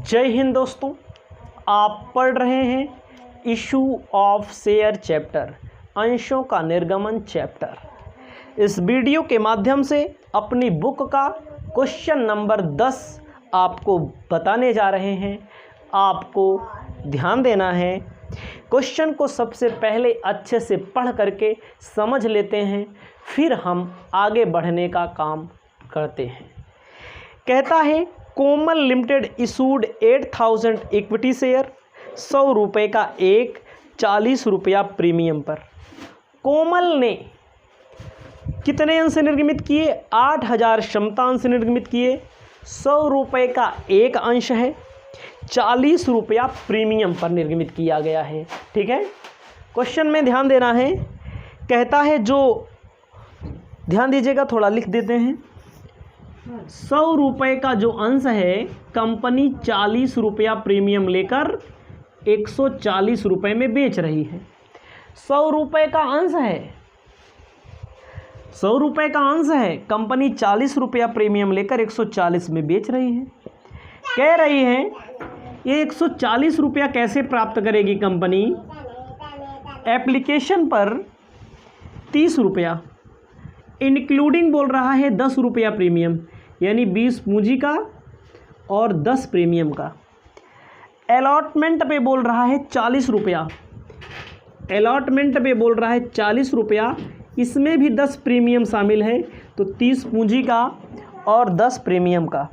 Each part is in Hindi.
जय हिंद दोस्तों, आप पढ़ रहे हैं इशू ऑफ शेयर चैप्टर, अंशों का निर्गमन चैप्टर। इस वीडियो के माध्यम से अपनी बुक का क्वेश्चन नंबर 10 आपको बताने जा रहे हैं। आपको ध्यान देना है, क्वेश्चन को सबसे पहले अच्छे से पढ़ करके समझ लेते हैं, फिर हम आगे बढ़ने का काम करते हैं। कहता है कोमल लिमिटेड इशूड 8000 इक्विटी शेयर, 100 रुपये का एक, 40 रुपया प्रीमियम पर। कोमल ने कितने अंश निर्गमित किए? 8000 क्षमता अंश निर्गमित किए। 100 रुपये का एक अंश है, 40 रुपया प्रीमियम पर निर्गमित किया गया है। ठीक है, क्वेश्चन में ध्यान देना है। कहता है, जो ध्यान दीजिएगा, थोड़ा लिख देते हैं। 100 रुपये का जो अंश है, कंपनी 40 रुपया प्रीमियम लेकर 140 रुपये में बेच रही है। 100 रुपये का अंश है, 100 रुपये का अंश है, कंपनी 40 रुपया प्रीमियम लेकर 140 में बेच रही है। कह रही है ये 140 रुपया कैसे प्राप्त करेगी कंपनी? एप्लीकेशन पर 30 रुपया, इंक्लूडिंग बोल रहा है 10 रुपया प्रीमियम, यानी 20 पूंजी का और 10 प्रीमियम का। अलॉटमेंट पे बोल रहा है 40 रुपया, अलॉटमेंट पे बोल रहा है 40 रुपया, इसमें भी 10 प्रीमियम शामिल है, तो 30 पूंजी का और 10 प्रीमियम का।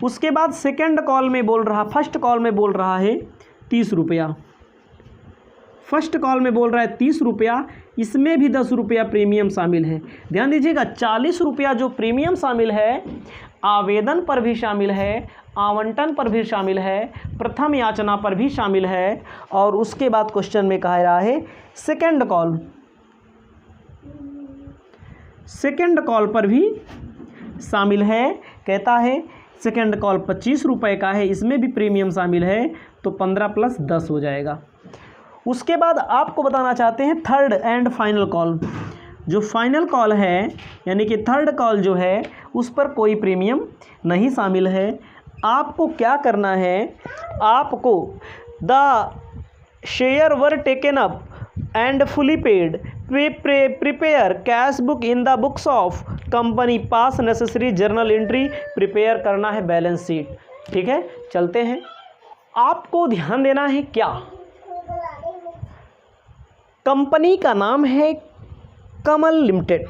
उसके बाद सेकंड कॉल में बोल रहा, फर्स्ट कॉल में बोल रहा है 30 रुपया, फर्स्ट कॉल में बोल रहा है 30 रुपया, इसमें भी 10 रुपया प्रीमियम शामिल है। ध्यान दीजिएगा, 40 रुपया जो प्रीमियम शामिल है, आवेदन पर भी शामिल है, आवंटन पर भी शामिल है, प्रथम याचना पर भी शामिल है, और उसके बाद क्वेश्चन में कह रहा है सेकंड कॉल, सेकंड कॉल पर भी शामिल है। कहता है सेकंड कॉल 25 रुपये का है, इसमें भी प्रीमियम शामिल है, तो 15 + 10 हो जाएगा। उसके बाद आपको बताना चाहते हैं थर्ड एंड फाइनल कॉल। जो फाइनल कॉल है, यानी कि थर्ड कॉल जो है, उस पर कोई प्रीमियम नहीं शामिल है। आपको क्या करना है? आपको the share were taken up and fully paid, prepare cash book in the books of company, pass necessary journal entry, prepare करना है बैलेंस शीट। ठीक है, चलते हैं। आपको ध्यान देना है, क्या कंपनी का नाम है कमल लिमिटेड।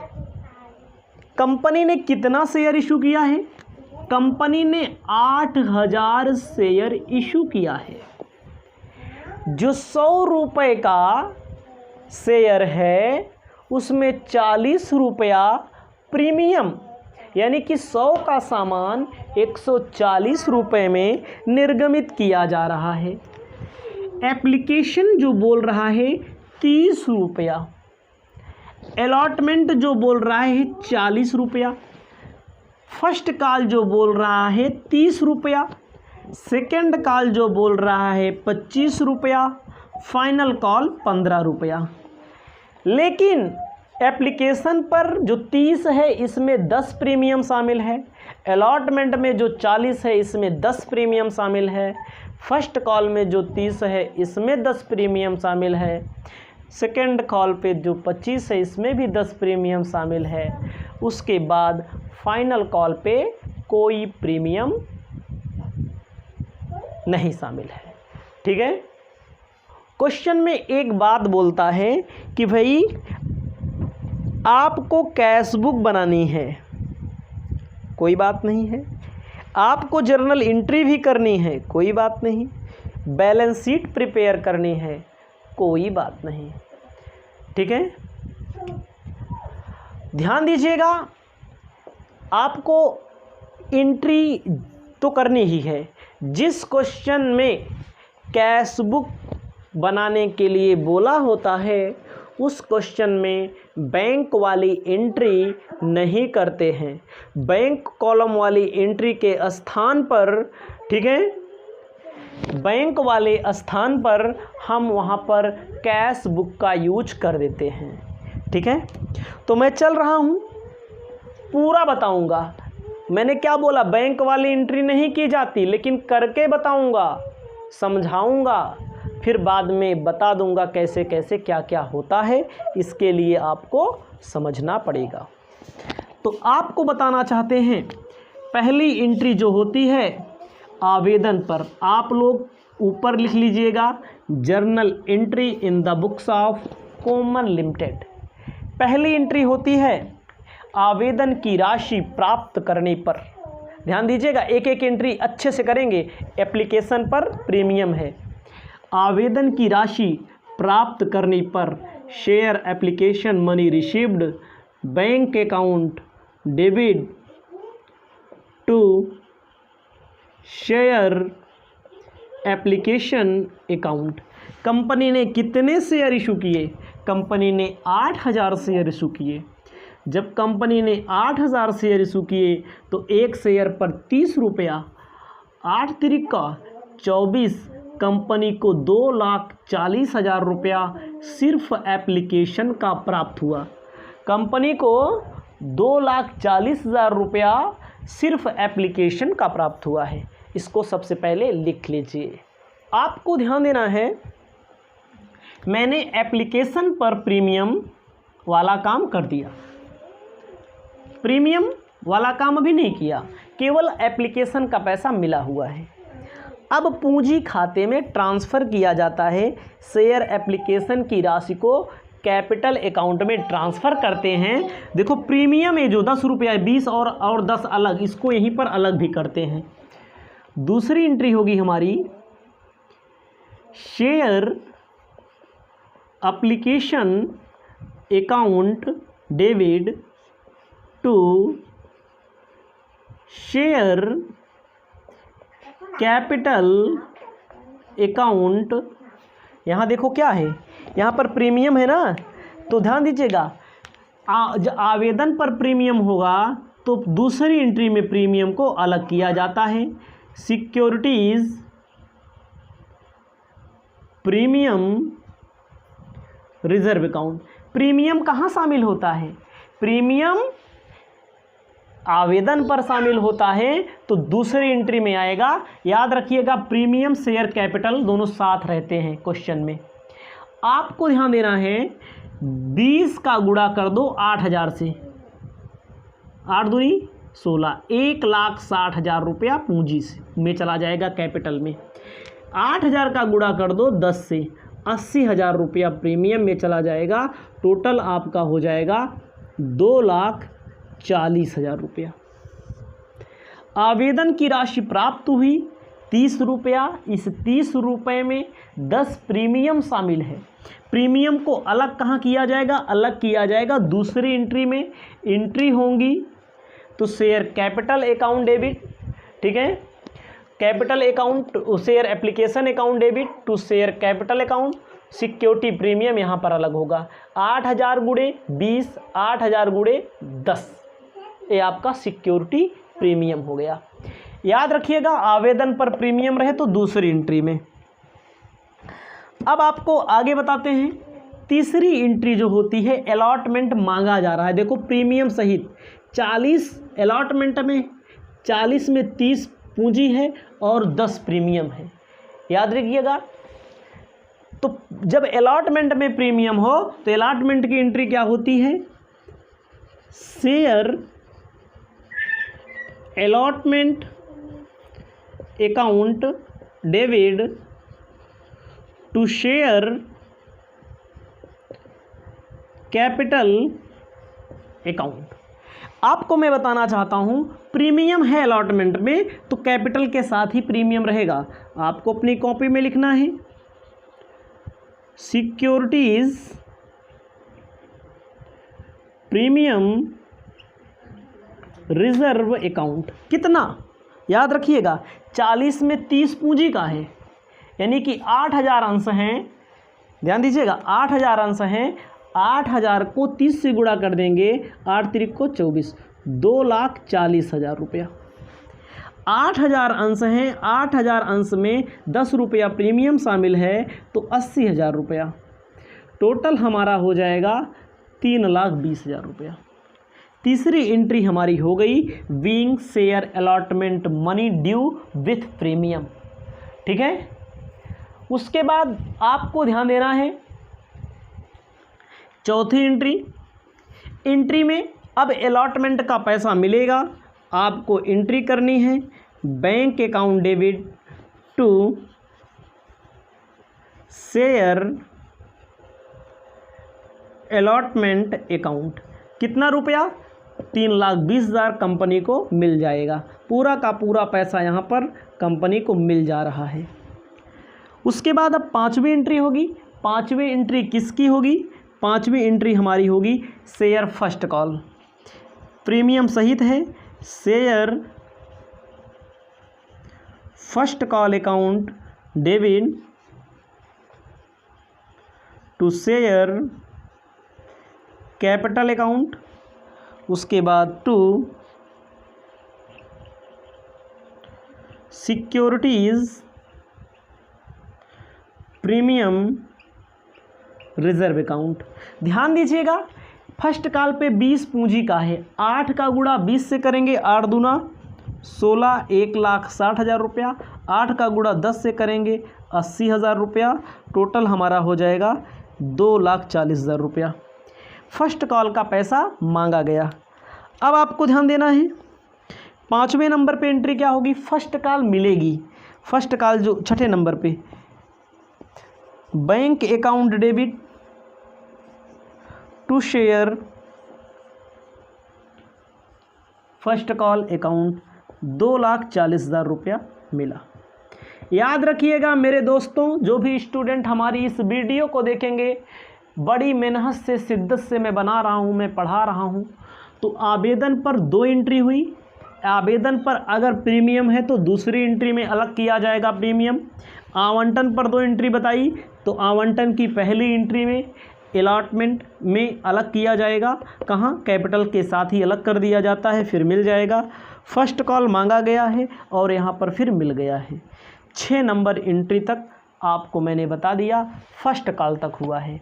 कंपनी ने कितना शेयर इशू किया है? कंपनी ने 8000 शेयर इशू किया है। जो 100 रुपये का शेयर है, उसमें 40 रुपया प्रीमियम, यानी कि 100 का सामान 140 रुपये में निर्गमित किया जा रहा है। एप्लीकेशन जो बोल रहा है 30 रुपया, अलॉटमेंट जो बोल रहा है 40 रुपया, फर्स्ट कॉल जो बोल रहा है 30 रुपया, सेकेंड कॉल जो बोल रहा है 25 रुपया, फाइनल कॉल 15 रुपया। लेकिन एप्लीकेशन पर जो 30 है, इसमें 10 प्रीमियम शामिल है। अलॉटमेंट में जो 40 है, इसमें 10 प्रीमियम शामिल है। फर्स्ट कॉल में जो 30 है, इसमें 10 प्रीमियम शामिल है। सेकेंड कॉल पे जो 25 है, इसमें भी 10 प्रीमियम शामिल है। उसके बाद फाइनल कॉल पे कोई प्रीमियम नहीं शामिल है। ठीक है, क्वेश्चन में एक बात बोलता है कि भाई आपको कैश बुक बनानी है, कोई बात नहीं है। आपको जर्नल एंट्री भी करनी है, कोई बात नहीं। बैलेंस शीट प्रिपेयर करनी है, कोई बात नहीं। ठीक है, ध्यान दीजिएगा, आपको एंट्री तो करनी ही है। जिस क्वेश्चन में कैश बुक बनाने के लिए बोला होता है, उस क्वेश्चन में बैंक वाली एंट्री नहीं करते हैं। बैंक कॉलम वाली एंट्री के स्थान पर, ठीक है, बैंक वाले स्थान पर हम वहाँ पर कैश बुक का यूज कर देते हैं। ठीक है, तो मैं चल रहा हूँ, पूरा बताऊँगा। मैंने क्या बोला, बैंक वाली एंट्री नहीं की जाती, लेकिन करके बताऊंगा, समझाऊंगा, फिर बाद में बता दूंगा कैसे कैसे क्या क्या होता है। इसके लिए आपको समझना पड़ेगा। तो आपको बताना चाहते हैं, पहली एंट्री जो होती है आवेदन पर, आप लोग ऊपर लिख लीजिएगा, journal entry in the books of common limited. पहली एंट्री होती है आवेदन की राशि प्राप्त करने पर। ध्यान दीजिएगा, एक एक एंट्री अच्छे से करेंगे। एप्लीकेशन पर प्रीमियम है, आवेदन की राशि प्राप्त करने पर share application money received, bank account debit to share application account. Company ने कितने शेयर इशू किए? कंपनी ने 8000 शेयर इशू किए। जब कंपनी ने 8000 शेयर इशू किए तो एक शेयर पर 30 रुपया, 8 तिरिक का 24, कंपनी को 2,40,000 रुपया सिर्फ एप्लीकेशन का प्राप्त हुआ। कंपनी को 2,40,000 रुपया सिर्फ एप्लीकेशन का प्राप्त हुआ है। इसको सबसे पहले लिख लीजिए। आपको ध्यान देना है, मैंने एप्लीकेशन पर प्रीमियम वाला काम कर दिया, प्रीमियम वाला काम अभी नहीं किया, केवल एप्लीकेशन का पैसा मिला हुआ है। अब पूंजी खाते में ट्रांसफ़र किया जाता है। शेयर एप्लीकेशन की राशि को कैपिटल अकाउंट में ट्रांसफ़र करते हैं। देखो प्रीमियम है जो 10 रुपया है, 20 और 10 अलग, इसको यहीं पर अलग भी करते हैं। दूसरी एंट्री होगी हमारी share application account debit to share capital account. यहाँ देखो क्या है, यहाँ पर प्रीमियम है ना, तो ध्यान दीजिएगा, आवेदन पर प्रीमियम होगा तो दूसरी एंट्री में प्रीमियम को अलग किया जाता है। Securities premium reserve account. Premium कहाँ शामिल होता है? प्रीमियम आवेदन पर शामिल होता है तो दूसरी एंट्री में आएगा। याद रखिएगा, प्रीमियम शेयर कैपिटल दोनों साथ रहते हैं क्वेश्चन में। आपको ध्यान देना है, 20 का गुणा कर दो 8000 से, 8 दूनी 16, 1,60,000 रुपया पूंजी में चला जाएगा कैपिटल में। 8000 का गुणा कर दो 10 से, 80,000 रुपया प्रीमियम में चला जाएगा। टोटल आपका हो जाएगा 2,40,000 रुपया। आवेदन की राशि प्राप्त हुई 30 रुपया। इस 30 रुपये में 10 प्रीमियम शामिल है। प्रीमियम को अलग कहाँ किया जाएगा? अलग किया जाएगा दूसरी एंट्री में। एंट्री होंगी तो शेयर कैपिटल अकाउंट डेबिट, ठीक है, capital account share application account debit to share capital account. Security premium यहाँ पर अलग होगा। 8000 गुणे 20, 8000 गुणे 10, ये आपका सिक्योरिटी प्रीमियम हो गया। याद रखिएगा, आवेदन पर प्रीमियम रहे तो दूसरी एंट्री में। अब आपको आगे बताते हैं, तीसरी एंट्री जो होती है अलॉटमेंट मांगा जा रहा है। देखो प्रीमियम सहित 40 अलॉटमेंट में, 40 में 30 पूंजी है और 10 प्रीमियम है। याद रखिएगा, तो जब अलॉटमेंट में प्रीमियम हो तो अलॉटमेंट की एंट्री क्या होती है? Share allotment account debit to share capital account. आपको मैं बताना चाहता हूं, प्रीमियम है अलॉटमेंट में तो कैपिटल के साथ ही प्रीमियम रहेगा। आपको अपनी कॉपी में लिखना है, सिक्योरिटीज प्रीमियम रिजर्व अकाउंट। कितना? याद रखिएगा, 40 में 30 पूंजी का है, यानी कि 8000 अंश हैं। ध्यान दीजिएगा, 8000 अंश हैं। 8000 को 30 से गुणा कर देंगे, 8 तिरिक को 24, 2,40,000 रुपया। 8000 अंश हैं, 8000 अंश में 10 रुपया प्रीमियम शामिल है तो 80,000 रुपया। टोटल हमारा हो जाएगा 3,20,000 रुपया। तीसरी एंट्री हमारी हो गई being share allotment money due with premium. ठीक है, उसके बाद आपको ध्यान देना है चौथी एंट्री में अब अलॉटमेंट का पैसा मिलेगा, आपको एंट्री करनी है bank account debit to share allotment account. कितना रुपया? 3,20,000 कंपनी को मिल जाएगा। पूरा का पूरा पैसा यहाँ पर कंपनी को मिल जा रहा है। उसके बाद अब पांचवी एंट्री होगी। पांचवी एंट्री किसकी होगी? पांचवी एंट्री हमारी होगी शेयर फर्स्ट कॉल, प्रीमियम सहित है। Share first call account debit to share capital account, उसके बाद to securities premium reserve account. ध्यान दीजिएगा फर्स्ट कॉल पे 20 पूंजी का है, 8 का गुणा 20 से करेंगे, 8 दूना 16, 1,60,000 रुपया। 8 का गुणा 10 से करेंगे 80,000 रुपया। टोटल हमारा हो जाएगा 2,40,000 रुपया। फर्स्ट कॉल का पैसा मांगा गया। अब आपको ध्यान देना है पाँचवें नंबर पे एंट्री क्या होगी? फर्स्ट कॉल मिलेगी। फर्स्ट कॉल जो छठे नंबर पे bank account debit to share first call account 2,40,000 रुपया मिला। याद रखिएगा मेरे दोस्तों, जो भी स्टूडेंट हमारी इस वीडियो को देखेंगे, बड़ी मेहनत से शिद्दत से मैं बना रहा हूँ, मैं पढ़ा रहा हूँ। तो आवेदन पर 2 एंट्री हुई। आवेदन पर अगर प्रीमियम है तो दूसरी एंट्री में अलग किया जाएगा प्रीमियम। आवंटन पर 2 एंट्री बताई तो आवंटन की पहली एंट्री में अलॉटमेंट में अलग किया जाएगा। कहाँ? कैपिटल के साथ ही अलग कर दिया जाता है, फिर मिल जाएगा। फर्स्ट कॉल मांगा गया है और यहाँ पर फिर मिल गया है। 6 नंबर एंट्री तक आपको मैंने बता दिया, फर्स्ट कॉल तक हुआ है।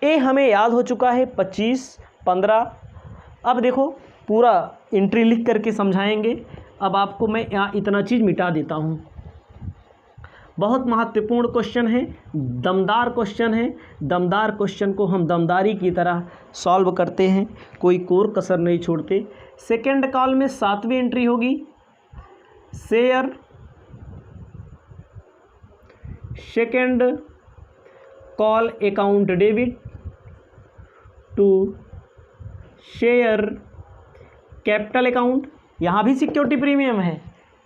ए हमें याद हो चुका है 25, 15। अब देखो पूरा एंट्री लिख करके समझाएंगे। अब आपको मैं यहाँ इतना चीज़ मिटा देता हूँ। बहुत महत्वपूर्ण क्वेश्चन है, दमदार क्वेश्चन है। दमदार क्वेश्चन को हम दमदारी की तरह सॉल्व करते हैं, कोई कोर कसर नहीं छोड़ते। सेकेंड कॉल में 7वीं एंट्री होगी share second call account debit to share capital account. यहाँ भी सिक्योरिटी प्रीमियम है,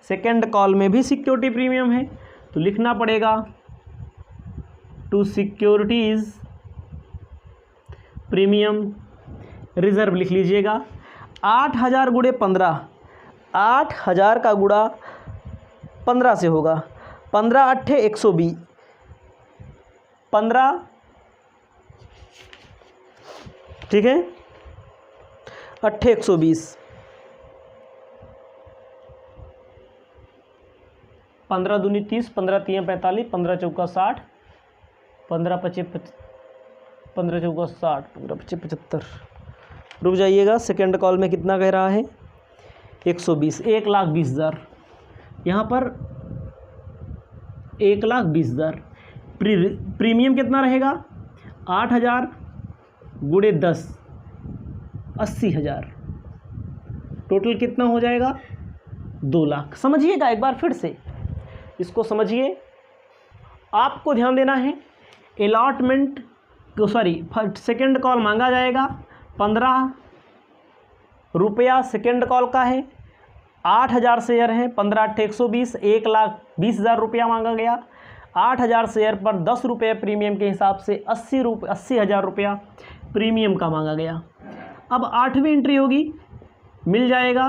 सेकेंड कॉल में भी सिक्योरिटी प्रीमियम है, तो लिखना पड़ेगा टू सिक्योरिटीज प्रीमियम रिजर्व लिख लीजिएगा। 8,000 गुणे 15, 8,000 का गुणा 15 से होगा। 15 अट्ठे 120, 15 ठीक है, अट्ठे 120, 15 दूनी 30, 15 तियां 45, 15 चौका 60, 15 पचे 15 चौका 60, 15 पचे 75। रुक जाइएगा, सेकेंड कॉल में कितना कह रहा है? 120, 1,20,000। यहाँ पर 1,20,000। प्रीमियम कितना रहेगा? 8,000 गुणे 10, 80,000। टोटल कितना हो जाएगा? 2 लाख। समझिएगा एक बार फिर से इसको समझिए। आपको ध्यान देना है अलॉटमेंट सेकेंड कॉल मांगा जाएगा 15 रुपया सेकेंड कॉल का है। 8,000 शेयर हैं, 15 अट्ठे 120, 1,20,000 रुपया मांगा गया। 8,000 शेयर पर 10 रुपये प्रीमियम के हिसाब से 80,000 रुपया प्रीमियम का मांगा गया। अब 8वीं एंट्री होगी, मिल जाएगा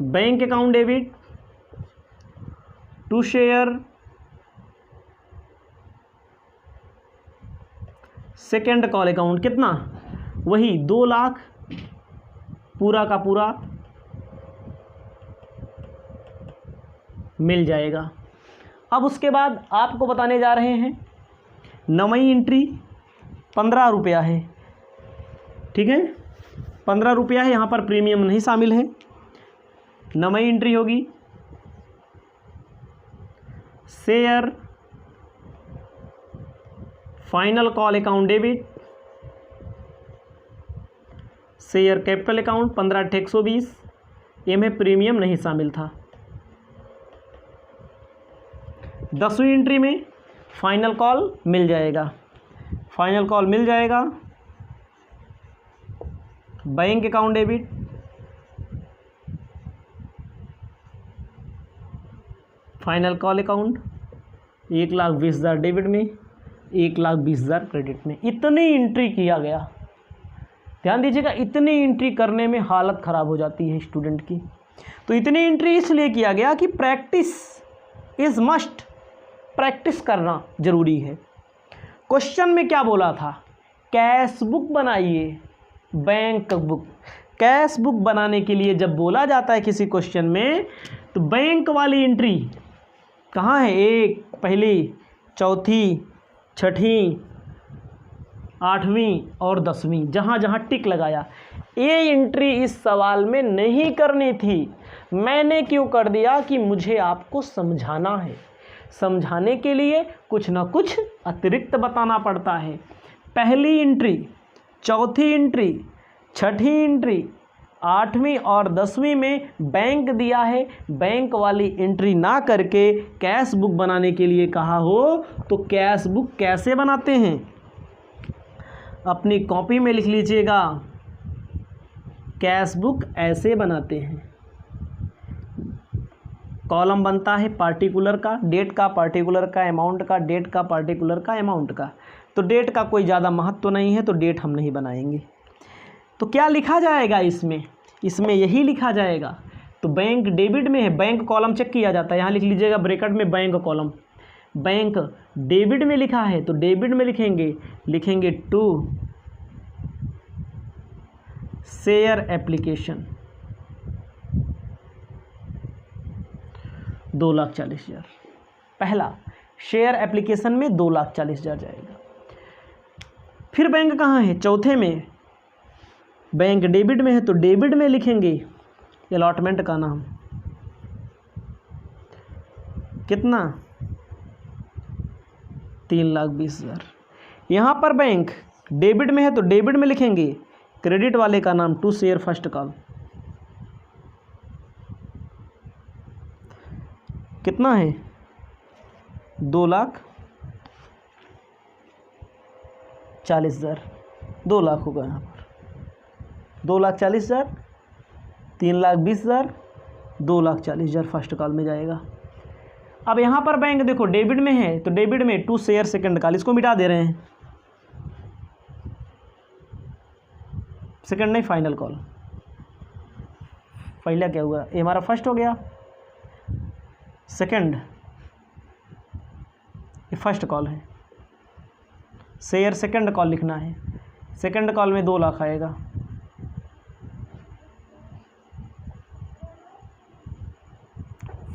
bank account debit to share second call account. कितना? वही 2 लाख पूरा का पूरा मिल जाएगा। अब उसके बाद आपको बताने जा रहे हैं 9वीं एंट्री 15 रुपया है, ठीक है। ₹15 है, यहाँ पर प्रीमियम नहीं शामिल है। नई एंट्री होगी share final call account debit, share capital account 15/120, ये में प्रीमियम नहीं शामिल था। 10वीं एंट्री में फाइनल कॉल मिल जाएगा, फाइनल कॉल मिल जाएगा bank account debit, final call account 1,20,000 debit में, 1,20,000 क्रेडिट में। इतनी एंट्री किया गया, ध्यान दीजिएगा, इतनी एंट्री करने में हालत ख़राब हो जाती है स्टूडेंट की। तो इतनी एंट्री इसलिए किया गया कि प्रैक्टिस इज़ मस्ट, प्रैक्टिस करना ज़रूरी है। क्वेश्चन में क्या बोला था, कैश बुक बनाइए, बैंक बुक। कैश बुक बनाने के लिए जब बोला जाता है किसी क्वेश्चन में, तो बैंक वाली एंट्री कहाँ है, 1, पहली, चौथी, छठी, 8वीं और 10वीं, जहाँ जहाँ टिक लगाया। ये एंट्री इस सवाल में नहीं करनी थी, मैंने क्यों कर दिया कि मुझे आपको समझाना है, समझाने के लिए कुछ ना कुछ अतिरिक्त बताना पड़ता है। पहली एंट्री, चौथी एंट्री, छठी एंट्री, 8वीं और 10वीं में बैंक दिया है, बैंक वाली एंट्री ना करके कैश बुक बनाने के लिए कहा हो, तो कैश बुक कैसे बनाते हैं, अपनी कॉपी में लिख लीजिएगा। कैश बुक ऐसे बनाते हैं, कॉलम बनता है पार्टिकुलर का, डेट का, पार्टिकुलर का, अमाउंट का, डेट का, पार्टिकुलर का, अमाउंट का। तो डेट का कोई ज़्यादा महत्व नहीं है, तो डेट हम नहीं बनाएंगे। तो क्या लिखा जाएगा इसमें, इसमें यही लिखा जाएगा। तो बैंक डेबिट में है, बैंक कॉलम चेक किया जाता है, यहाँ लिख लीजिएगा ब्रैकेट में बैंक कॉलम। बैंक डेबिट में लिखा है तो डेबिट में लिखेंगे टू शेयर एप्लीकेशन 2,40,000। पहला शेयर एप्लीकेशन में 2,40,000 जाएगा। फिर बैंक कहाँ है, चौथे में। बैंक डेबिट में है तो डेबिट में लिखेंगे अलॉटमेंट का नाम, कितना, 3,20,000। यहाँ पर बैंक डेबिट में है तो डेबिट में लिखेंगे क्रेडिट वाले का नाम, टू शेयर फर्स्ट कॉल, कितना है, 2,40,000, 2 लाख होगा यहाँ पर, 2,40,000, 3,20,000, 2,40,000 फर्स्ट कॉल में जाएगा। अब यहाँ पर बैंक देखो डेबिट में है तो डेबिट में टू शेयर सेकंड कॉल, इसको मिटा दे रहे हैं, सेकंड नहीं फाइनल कॉल। पहला क्या हुआ, ये हमारा फर्स्ट हो गया, सेकंड ये फर्स्ट कॉल है, शेयर सेकंड कॉल लिखना है, सेकंड कॉल में 2 लाख आएगा।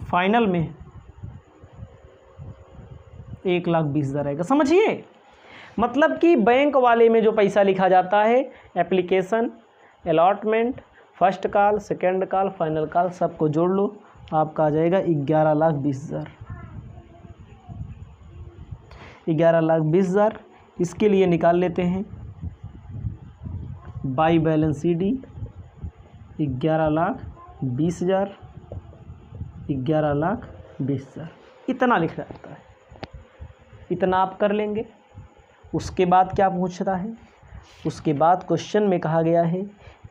फाइनल में 1,20,000 आएगा। समझिए, मतलब कि बैंक वाले में जो पैसा लिखा जाता है, application, allotment, first call, second call, final call, सबको जोड़ लो, आपका आ जाएगा 11,20,000। 11,20,000 इसके लिए निकाल लेते हैं बाई बैलेंस CD 11,20,000, 11,20,000 इतना लिख जाता है। इतना आप कर लेंगे। उसके बाद क्या पूछता है, उसके बाद क्वेश्चन में कहा गया है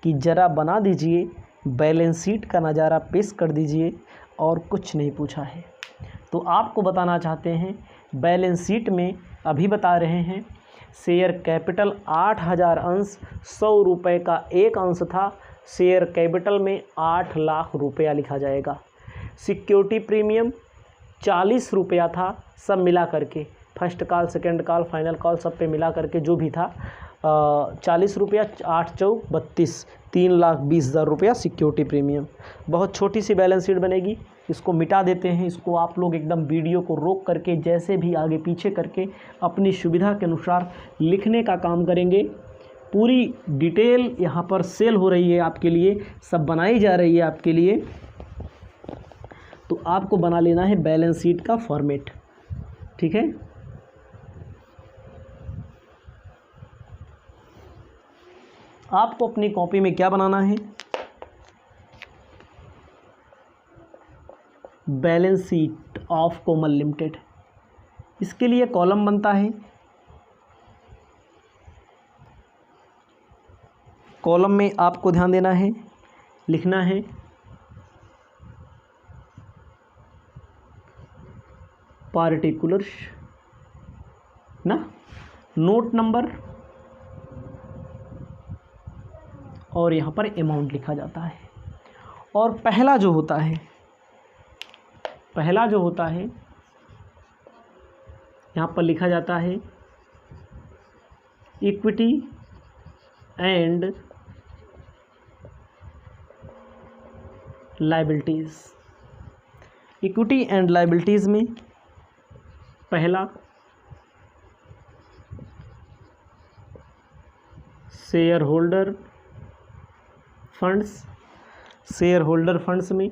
कि ज़रा बना दीजिए, बैलेंस शीट का नज़ारा पेश कर दीजिए, और कुछ नहीं पूछा है। तो आपको बताना चाहते हैं, बैलेंस शीट में अभी बता रहे हैं शेयर कैपिटल 8,000 अंश, 100 रुपये का एक अंश था। शेयर कैपिटल में 8 लाख रुपया लिखा जाएगा। सिक्योरिटी प्रीमियम 40 रुपया था, सब मिला करके, first call, second call, final call, सब पे मिला करके जो भी था 40 रुपया, 8 चौक 32, 3,20,000 रुपया सिक्योरिटी प्रीमियम। बहुत छोटी सी बैलेंस शीट बनेगी, इसको मिटा देते हैं। इसको आप लोग एकदम वीडियो को रोक करके जैसे भी आगे पीछे करके अपनी सुविधा के अनुसार लिखने का काम करेंगे। पूरी डिटेल यहाँ पर सेल हो रही है आपके लिए, सब बनाई जा रही है आपके लिए। तो आपको बना लेना है बैलेंस शीट का फॉर्मेट, ठीक है। आपको अपनी कॉपी में क्या बनाना है, balance sheet of Komal limited. इसके लिए कॉलम बनता है, कॉलम में आपको ध्यान देना है, लिखना है पार्टिकुलर्स ना, नोट नंबर और यहाँ पर अमाउंट लिखा जाता है। और पहला जो होता है यहाँ पर लिखा जाता है equity and liabilities. Equity and liabilities में पहला share holder funds, share holder funds में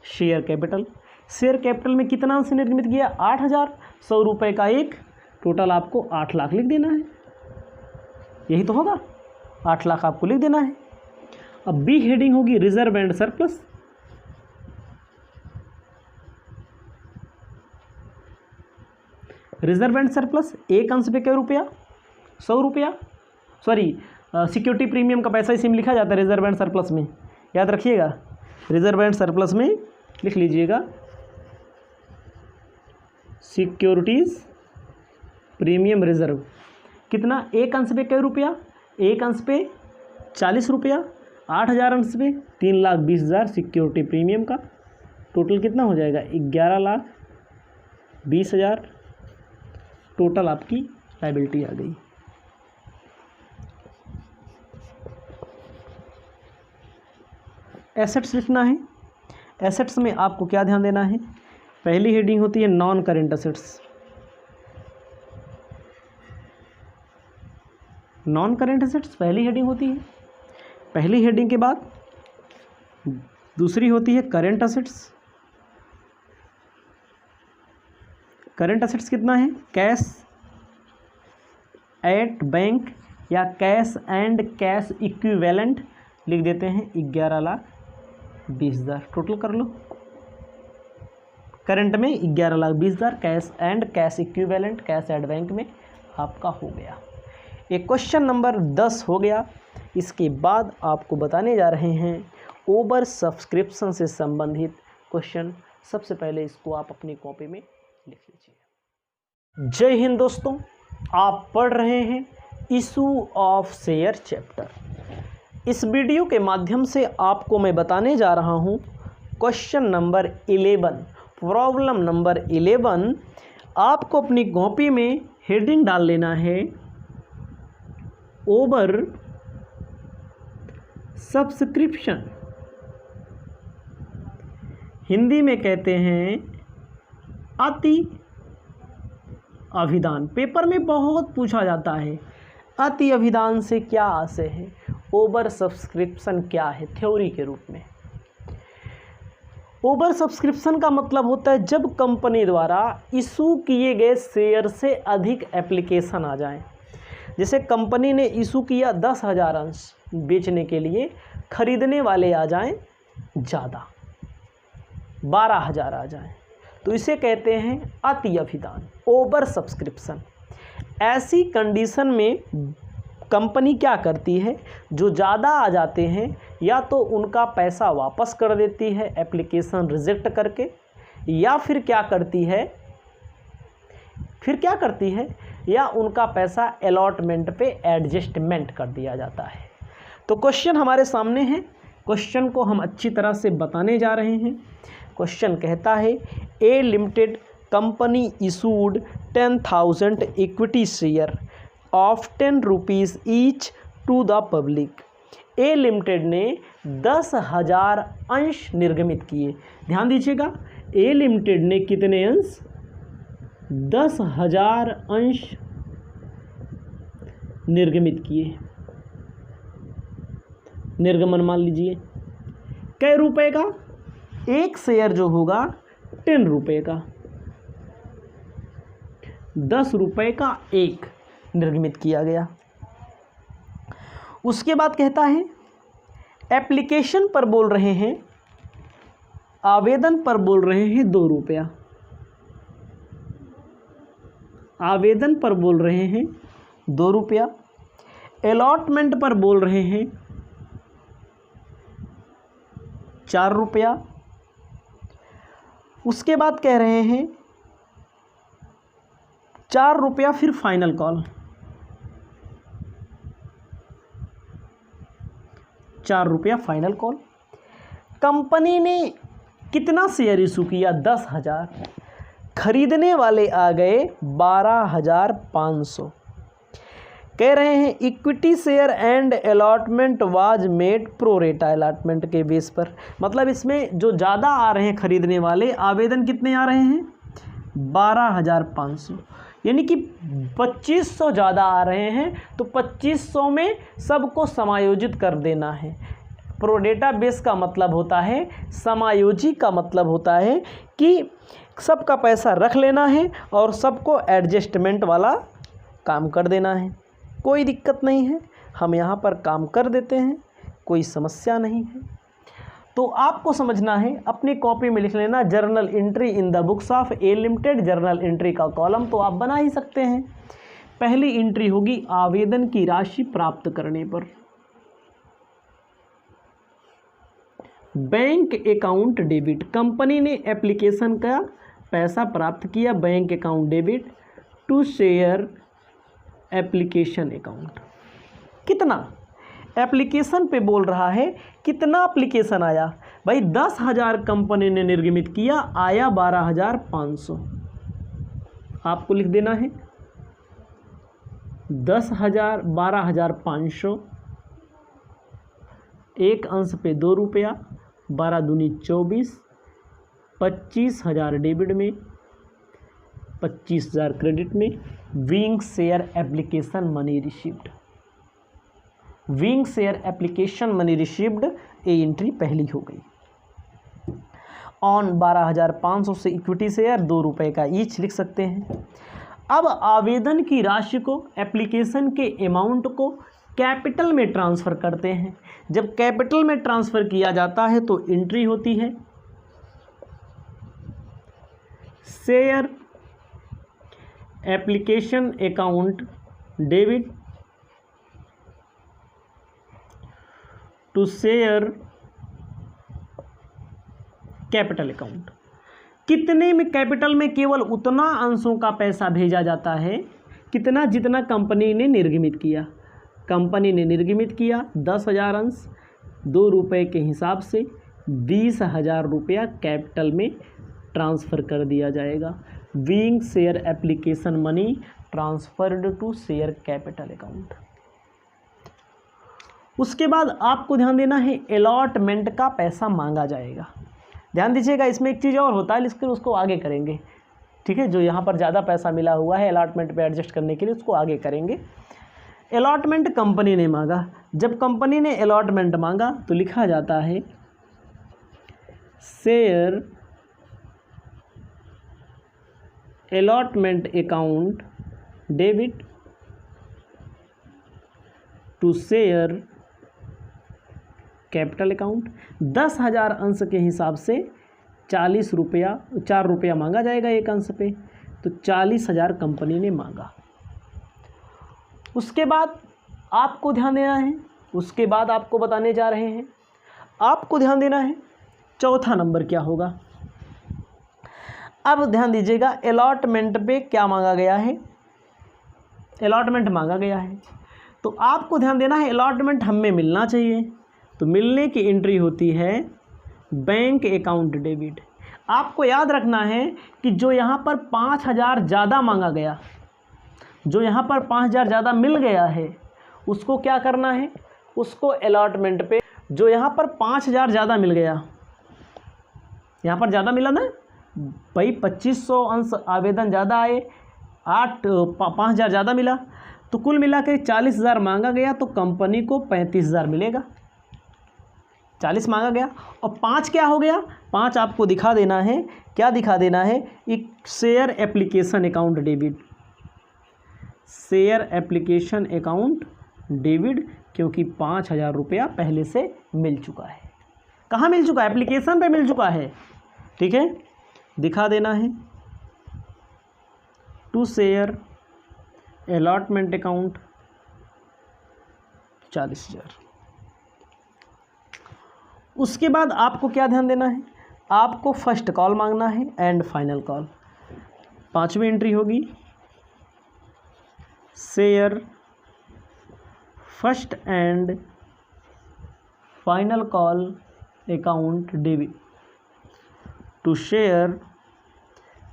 शेयर कैपिटल। शेयर कैपिटल में कितना अंश निर्मित किया, 8,000, 100 रुपये का एक, टोटल आपको 8 लाख लिख देना है, यही तो होगा, 8 लाख आपको लिख देना है। अब बी हेडिंग होगी reserve and surplus. Reserve and surplus एक अंश पे क्या रुपया, 100 रुपया, सॉरी सिक्योरिटी प्रीमियम का पैसा इसी में लिखा जाता है रिजर्व एंड सरप्लस में, याद रखिएगा। रिजर्व एंड सरप्लस में लिख लीजिएगा सिक्योरिटीज प्रीमियम रिजर्व, कितना, एक अंश पे क्या रुपया, एक अंश पे 40 रुपया, 8,000 अंश पे 3,20,000 सिक्योरिटी प्रीमियम का, टोटल कितना हो जाएगा 11,20,000, टोटल आपकी लायबिलिटी आ गई। एसेट्स लिखना है। एसेट्स में आपको क्या ध्यान देना है, पहली हेडिंग होती है non current assets. Non current assets पहली हेडिंग होती है। पहली हेडिंग के बाद दूसरी होती है करेंट एसेट्स। करेंट एसेट्स कितना है, कैश एट बैंक या कैश एंड कैश इक्विवेलेंट लिख देते हैं 11,20,000, टोटल कर लो। करंट में 11,20,000, cash and cash equivalent cash at bank में आपका हो गया। एक क्वेश्चन नंबर 10 हो गया। इसके बाद आपको बताने जा रहे हैं ओवर सब्सक्रिप्शन से संबंधित क्वेश्चन। सबसे पहले इसको आप अपनी कॉपी में लिख लीजिए। जय हिंद दोस्तों, आप पढ़ रहे हैं इशू ऑफ शेयर चैप्टर। इस वीडियो के माध्यम से आपको मैं बताने जा रहा हूं क्वेश्चन नंबर 11, प्रॉब्लम नंबर 11। आपको अपनी कॉपी में हेडिंग डाल लेना है ओवर सब्सक्रिप्शन, हिंदी में कहते हैं अति अभिदान। पेपर में बहुत पूछा जाता है अति अभिदान से क्या आशय है, ओवर सब्सक्रिप्शन क्या है, थ्योरी के रूप में। ओवर सब्सक्रिप्शन का मतलब होता है जब कंपनी द्वारा इशू किए गए शेयर से अधिक एप्लीकेशन आ जाएं। जैसे कंपनी ने इशू किया 10,000 अंश बेचने के लिए, खरीदने वाले आ जाएं ज़्यादा, 12,000 आ जाएं, तो इसे कहते हैं अति अभिदान, ओवर सब्सक्रिप्शन। ऐसी कंडीशन में कंपनी क्या करती है, जो ज़्यादा आ जाते हैं या तो उनका पैसा वापस कर देती है एप्लीकेशन रिजेक्ट करके, या फिर क्या करती है या उनका पैसा अलॉटमेंट पे एडजस्टमेंट कर दिया जाता है। तो क्वेश्चन हमारे सामने है, क्वेश्चन को हम अच्छी तरह से बताने जा रहे हैं। क्वेश्चन कहता है A limited company issued 10,000 equity share of 10 rupees each to the public. A limited ने 10,000 अंश निर्गमित किए। ध्यान दीजिएगा, ए लिमिटेड ने कितने अंश, 10,000 अंश निर्गमित किए। निर्गमन मान लीजिए कै रुपए का, एक शेयर जो होगा 10 रुपए का, 10 रुपए का एक निर्गमित किया गया। उसके बाद कहता है एप्लीकेशन पर बोल रहे हैं, आवेदन पर बोल रहे हैं 2 रुपया, आवेदन पर बोल रहे हैं 2 रुपया, अलॉटमेंट पर बोल रहे हैं 4 रुपया। उसके बाद कह रहे हैं 4 रुपया फिर फाइनल कॉल, 4 रुपया फाइनल कॉल। कंपनी ने कितना शेयर इशू किया? 10,000। खरीदने वाले आ गए 12,500। कह रहे हैं equity share and allotment was made pro rata allotment के बेस पर। मतलब इसमें जो ज़्यादा आ रहे हैं खरीदने वाले, आवेदन कितने आ रहे हैं? 12,500, यानी कि 2500 ज़्यादा आ रहे हैं, तो 2500 में सबको समायोजित कर देना है। प्रोरेटा बेस का मतलब होता है, समायोजी का मतलब होता है कि सबका पैसा रख लेना है और सबको एडजस्टमेंट वाला काम कर देना है। कोई दिक्कत नहीं है, हम यहाँ पर काम कर देते हैं, कोई समस्या नहीं है। तो आपको समझना है, अपनी कॉपी में लिख लेना journal entry in the books of A limited, journal entry का कॉलम तो आप बना ही सकते हैं। पहली एंट्री होगी आवेदन की राशि प्राप्त करने पर, बैंक अकाउंट डेबिट, कंपनी ने एप्लीकेशन का पैसा प्राप्त किया, bank account debit to share application account. कितना एप्लीकेशन पे बोल रहा है, कितना एप्लीकेशन आया भाई? 10,000 कंपनी ने निर्गमित किया, आया 12,500। आपको लिख देना है 10,000 12,500, एक अंश पे 2 रुपया, 12 दूनी 24, 25,000 डेबिट में, 25,000 क्रेडिट में। Wing share application money received, wing share application money received, ये एंट्री पहली हो गई। ऑन 12,500 से इक्विटी शेयर 2 रुपये का ईच लिख सकते हैं। अब आवेदन की राशि को, एप्लीकेशन के अमाउंट को कैपिटल में ट्रांसफ़र करते हैं। जब कैपिटल में ट्रांसफ़र किया जाता है तो एंट्री होती है share application account debit to share capital account. कितने में? कैपिटल में केवल उतना अंशों का पैसा भेजा जाता है कितना जितना कंपनी ने निर्गमित किया। कंपनी ने निर्गमित किया 10,000 अंश, 2 रुपये के हिसाब से 20,000 रुपया कैपिटल में ट्रांसफ़र कर दिया जाएगा। Being share application money transferred to share capital account. उसके बाद आपको ध्यान देना है अलॉटमेंट का पैसा मांगा जाएगा। ध्यान दीजिएगा, इसमें एक चीज़ और होता है लेकिन उसको आगे करेंगे, ठीक है। जो यहाँ पर ज़्यादा पैसा मिला हुआ है अलॉटमेंट पे एडजस्ट करने के लिए, उसको आगे करेंगे। अलॉटमेंट कंपनी ने मांगा, जब कंपनी ने अलॉटमेंट मांगा तो लिखा जाता है share allotment account debit to share capital account. 10,000 अंश के हिसाब से 40 रुपया, 4 रुपया मांगा जाएगा एक अंश पे, तो 40,000 कंपनी ने मांगा। उसके बाद आपको ध्यान देना है, उसके बाद आपको बताने जा रहे हैं, आपको ध्यान देना है चौथा नंबर क्या होगा। अब ध्यान दीजिएगा अलॉटमेंट पे क्या मांगा गया है, अलॉटमेंट मांगा गया है, तो आपको ध्यान देना है अलॉटमेंट हमें मिलना चाहिए, तो मिलने की एंट्री होती है बैंक अकाउंट डेबिट। आपको याद रखना है कि जो यहाँ पर 5,000 ज़्यादा मांगा गया, जो यहाँ पर 5,000 ज़्यादा मिल गया है, उसको क्या करना है, उसको अलॉटमेंट पे, जो यहाँ पर 5,000 ज़्यादा मिल गया, यहाँ पर ज़्यादा मिला ना, भाई 2500 अंश आवेदन ज़्यादा आए, 5,000 ज़्यादा मिला, तो कुल मिला के 40,000 मांगा गया, तो कंपनी को 35,000 मिलेगा। 40 मांगा गया और 5 क्या हो गया, 5 आपको दिखा देना है। क्या दिखा देना है? एक share application account debit, share application account debit, क्योंकि 5,000 रुपया पहले से मिल चुका है। कहाँ मिल चुका है? एप्लीकेशन पे मिल चुका है। ठीक है, दिखा देना है। To share allotment account 40,000। उसके बाद आपको क्या ध्यान देना है? आपको फर्स्ट कॉल मांगना है एंड फाइनल कॉल। 5वीं एंट्री होगी share first and final call account debit to share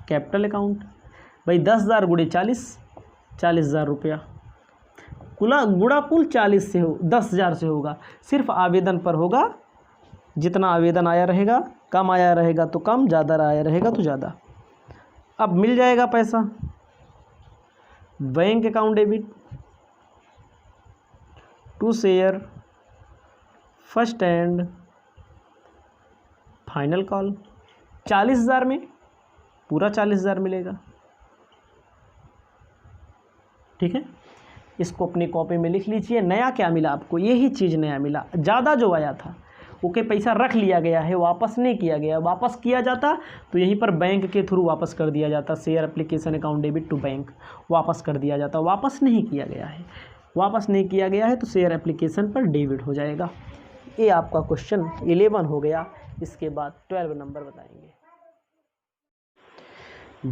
capital account. भाई 10,000 गुणे 40,000 रुपया, गुणा कुल 40 से हो 10,000 से होगा। सिर्फ आवेदन पर होगा, जितना आवेदन आया रहेगा, कम आया रहेगा तो कम, ज़्यादा आया रहेगा तो ज़्यादा। अब मिल जाएगा पैसा। Bank account debit to share first and final call. 40,000 में पूरा 40,000 मिलेगा। ठीक है, इसको अपनी कॉपी में लिख लीजिए। नया क्या मिला आपको? यही चीज़ नया मिला। ज़्यादा जो आया था ओके, पैसा रख लिया गया है, वापस नहीं किया गया। वापस किया जाता तो यहीं पर बैंक के थ्रू वापस कर दिया जाता। Share application account debit to bank वापस कर दिया जाता। वापस नहीं किया गया है, वापस नहीं किया गया है तो शेयर एप्लीकेशन पर डेबिट हो जाएगा। ये आपका क्वेश्चन 11 हो गया। इसके बाद 12 नंबर बताएंगे।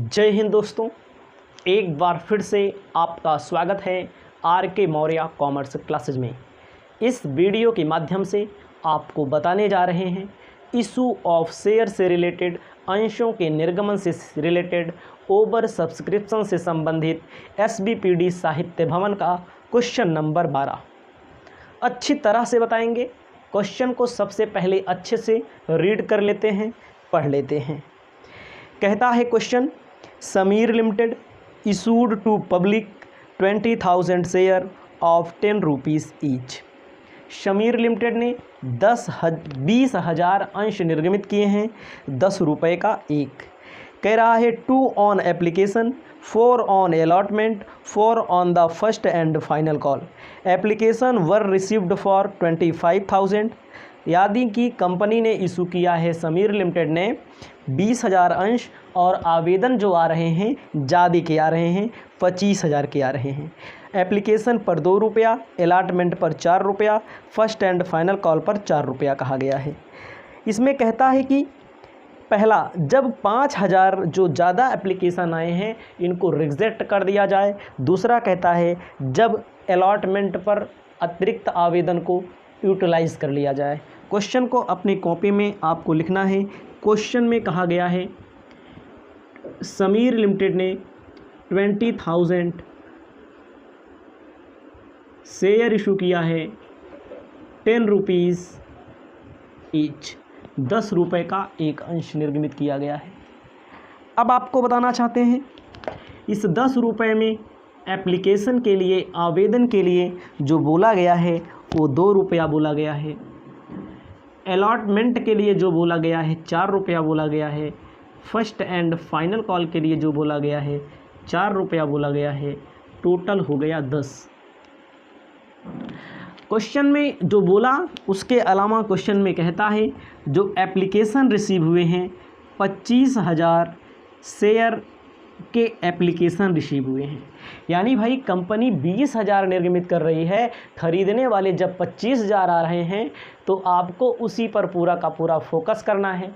जय हिंद दोस्तों, एक बार फिर से आपका स्वागत है RK मौर्य कॉमर्स क्लासेज में। इस वीडियो के माध्यम से आपको बताने जा रहे हैं इशू ऑफ शेयर से रिलेटेड, अंशों के निर्गमन से रिलेटेड, ओवर सब्सक्रिप्शन से संबंधित SBPD साहित्य भवन का क्वेश्चन नंबर 12 अच्छी तरह से बताएंगे। क्वेश्चन को सबसे पहले अच्छे से रीड कर लेते हैं, पढ़ लेते हैं। कहता है question, Sameer limited issued to public 20,000 share of 10 rupees each. Sameer limited ने 20,000 अंश निर्गमित किए हैं, 10 रुपये का एक। कह रहा है 2 on application, 4 on allotment, 4 on the first and final call. Application were received for 25,000। यानी कि कंपनी ने इशू किया है, समीर लिमिटेड ने 20,000 अंश, और आवेदन जो आ रहे हैं ज़्यादा के आ रहे हैं, 25,000 के आ रहे हैं। एप्लीकेशन पर 2 रुपया, अलॉटमेंट पर 4 रुपया, फर्स्ट एंड फाइनल कॉल पर 4 रुपया कहा गया है। इसमें कहता है कि पहला, जब 5,000 जो ज़्यादा एप्लीकेशन आए हैं इनको रिजेक्ट कर दिया जाए। दूसरा कहता है जब अलॉटमेंट पर अतिरिक्त आवेदन को यूटिलाइज़ कर लिया जाए। क्वेश्चन को अपनी कॉपी में आपको लिखना है। क्वेश्चन में कहा गया है समीर लिमिटेड ने 20,000 शेयर इशू किया है, 10 रुपीज़ ईच, 10 रुपये का एक अंश निर्गमित किया गया है। अब आपको बताना चाहते हैं इस 10 रुपये में एप्लीकेशन के लिए, आवेदन के लिए जो बोला गया है वो 2 रुपया बोला गया है। अलॉटमेंट के लिए जो बोला गया है 4 रुपया बोला गया है। फर्स्ट एंड फाइनल कॉल के लिए जो बोला गया है 4 रुपया बोला गया है। टोटल हो गया 10। क्वेश्चन में जो बोला उसके अलावा क्वेश्चन में कहता है जो एप्लीकेशन रिसीव हुए हैं 25,000 शेयर के एप्लीकेशन रिसीव हुए हैं। यानी भाई कंपनी 20,000 निर्गमित कर रही है, खरीदने वाले जब 25,000 आ रहे हैं तो आपको उसी पर पूरा का पूरा फोकस करना है।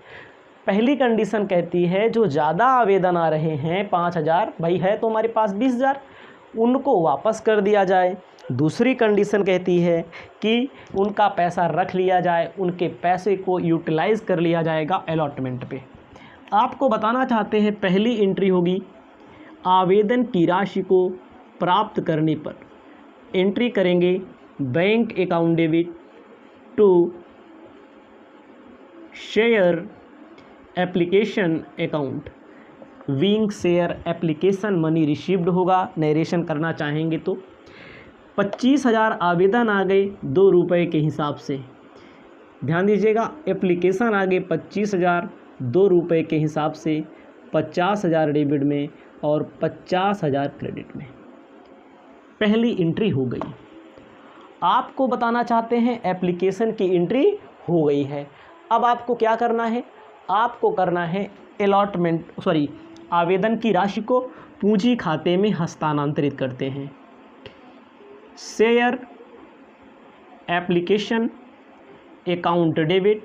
पहली कंडीशन कहती है जो ज़्यादा आवेदन आ रहे हैं 5,000, भाई है तो हमारे पास 20,000, उनको वापस कर दिया जाए। दूसरी कंडीशन कहती है कि उनका पैसा रख लिया जाए, उनके पैसे को यूटिलाइज़ कर लिया जाएगा अलॉटमेंट पे। आपको बताना चाहते हैं पहली एंट्री होगी आवेदन की राशि को प्राप्त करने पर एंट्री करेंगे bank account debit to share application account, being share application money received होगा। नरेशन करना चाहेंगे तो 25,000 आवेदन आ गए 2 रुपये के हिसाब से। ध्यान दीजिएगा, एप्लीकेशन आ गए 25,000 2 रुपये के हिसाब से, 50,000 डेबिट में और 50,000 क्रेडिट में। पहली एंट्री हो गई। आपको बताना चाहते हैं एप्लीकेशन की एंट्री हो गई है। अब आपको क्या करना है, आपको करना है आवेदन की राशि को पूंजी खाते में हस्तांतरित करते हैं। Share application account debit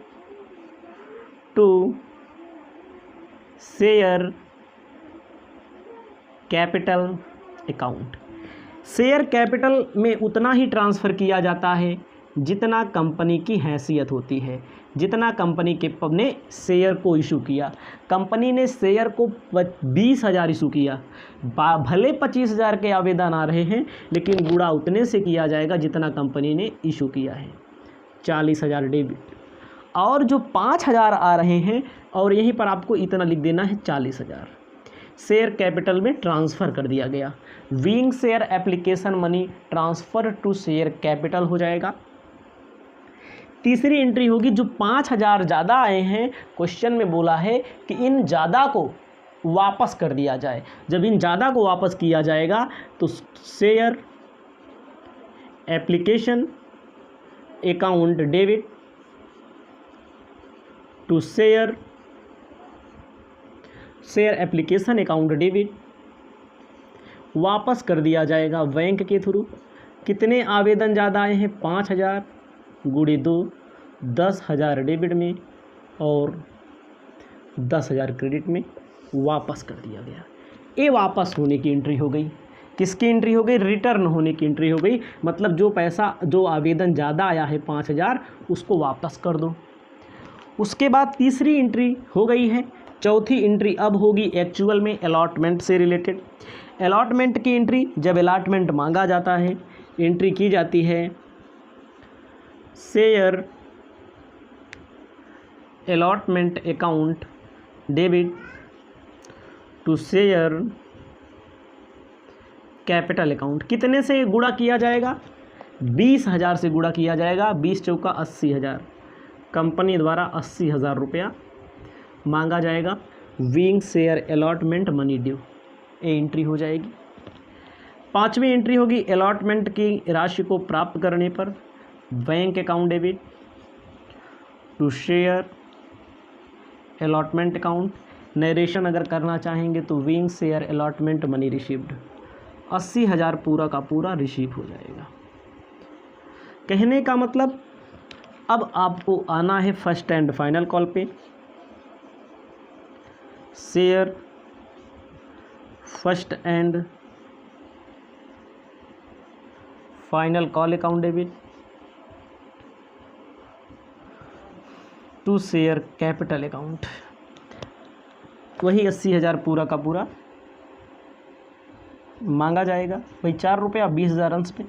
to share capital account. Share capital में उतना ही ट्रांसफ़र किया जाता है जितना कंपनी की हैसियत होती है, जितना कंपनी के ने शेयर को इशू किया। कंपनी ने शेयर को 20,000 इशू किया, भले 25,000 के आवेदन आ रहे हैं, लेकिन गुणा उतने से किया जाएगा जितना कंपनी ने इशू किया है, 40,000 डेबिट। और जो 5,000 आ रहे हैं, और यहीं पर आपको इतना लिख देना है 40,000 शेयर कैपिटल में ट्रांसफ़र कर दिया गया। Being share application money transfer to share capital हो जाएगा। तीसरी एंट्री होगी, जो 5,000 ज़्यादा आए हैं, क्वेश्चन में बोला है कि इन ज़्यादा को वापस कर दिया जाए। जब इन ज़्यादा को वापस किया जाएगा तो share application account debit to share application account debit वापस कर दिया जाएगा बैंक के थ्रू। कितने आवेदन ज़्यादा आए हैं, 5,000 गुणे 2, 10,000 डेबिट में और 10,000 क्रेडिट में वापस कर दिया गया। ये वापस होने की एंट्री हो गई। किसकी एंट्री हो गई, रिटर्न होने की एंट्री हो गई। मतलब जो आवेदन ज़्यादा आया है 5,000, उसको वापस कर दो। उसके बाद तीसरी एंट्री हो गई है। चौथी एंट्री अब होगी एक्चुअल में अलॉटमेंट से रिलेटेड। अलॉटमेंट की एंट्री, जब अलॉटमेंट मांगा जाता है, एंट्री की जाती है share allotment account debit to share capital account. कितने से गुणा किया जाएगा, 20,000 से गुणा किया जाएगा। 20 चौका 80,000, कंपनी द्वारा 80,000 रुपया मांगा जाएगा। Being share allotment money due, ये एंट्री हो जाएगी। पांचवी एंट्री होगी, अलॉटमेंट की राशि को प्राप्त करने पर bank account debit to share allotment account. Narration अगर करना चाहेंगे तो being share allotment money received, 80,000 पूरा का पूरा रिसीव हो जाएगा। कहने का मतलब, अब आपको आना है फर्स्ट एंड फाइनल कॉल पे। Share first and final call account debit to share capital account. वही 80,000 पूरा का पूरा मांगा जाएगा। वही 4 रुपया 20,000 अंश पे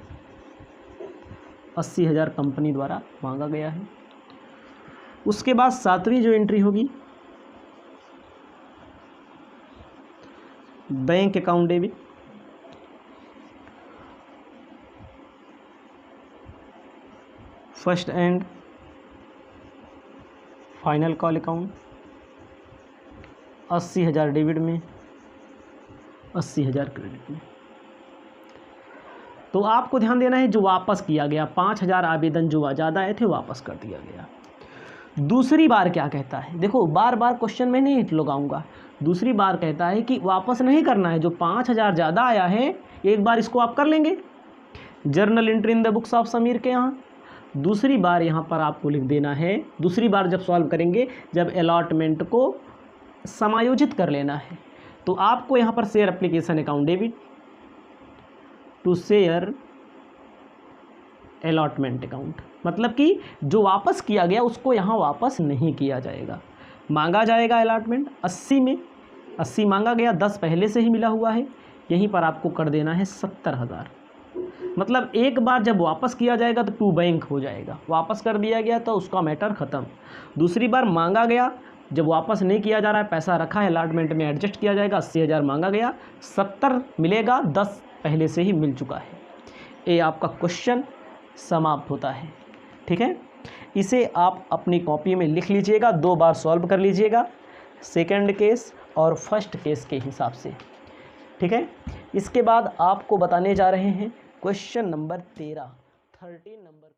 80,000 कंपनी द्वारा मांगा गया है। उसके बाद सातवीं जो एंट्री होगी, bank account debit first and final call account, 80,000 debit में, 80,000 क्रेडिट में। तो आपको ध्यान देना है, जो वापस किया गया 5,000 आवेदन जो ज़्यादा आए थे वापस कर दिया गया। दूसरी बार क्या कहता है, देखो बार बार क्वेश्चन में नहीं लगाऊंगा। दूसरी बार कहता है कि वापस नहीं करना है, जो 5,000 ज़्यादा आया है एक बार इसको आप कर लेंगे, journal entry in the books of Sameer के यहाँ। दूसरी बार यहाँ पर आपको लिख देना है, दूसरी बार जब सॉल्व करेंगे, जब अलॉटमेंट को समायोजित कर लेना है, तो आपको यहाँ पर share application account debit to share allotment account, मतलब कि जो वापस किया गया उसको यहाँ वापस नहीं किया जाएगा। मांगा जाएगा अलॉटमेंट 80 में, 80 मांगा गया, 10 पहले से ही मिला हुआ है, यहीं पर आपको कर देना है 70,000। मतलब एक बार जब वापस किया जाएगा तो टू बैंक हो जाएगा, वापस कर दिया गया तो उसका मैटर ख़त्म। दूसरी बार मांगा गया जब वापस नहीं किया जा रहा है, पैसा रखा है अलॉटमेंट में, एडजस्ट किया जाएगा, 80,000 मांगा गया, 70 मिलेगा, 10 पहले से ही मिल चुका है। ये आपका क्वेश्चन समाप्त होता है। ठीक है, इसे आप अपनी कॉपी में लिख लीजिएगा, 2 बार सॉल्व कर लीजिएगा, सेकंड केस और फर्स्ट केस के हिसाब से। ठीक है, इसके बाद आपको बताने जा रहे हैं क्वेश्चन नंबर 13 नंबर।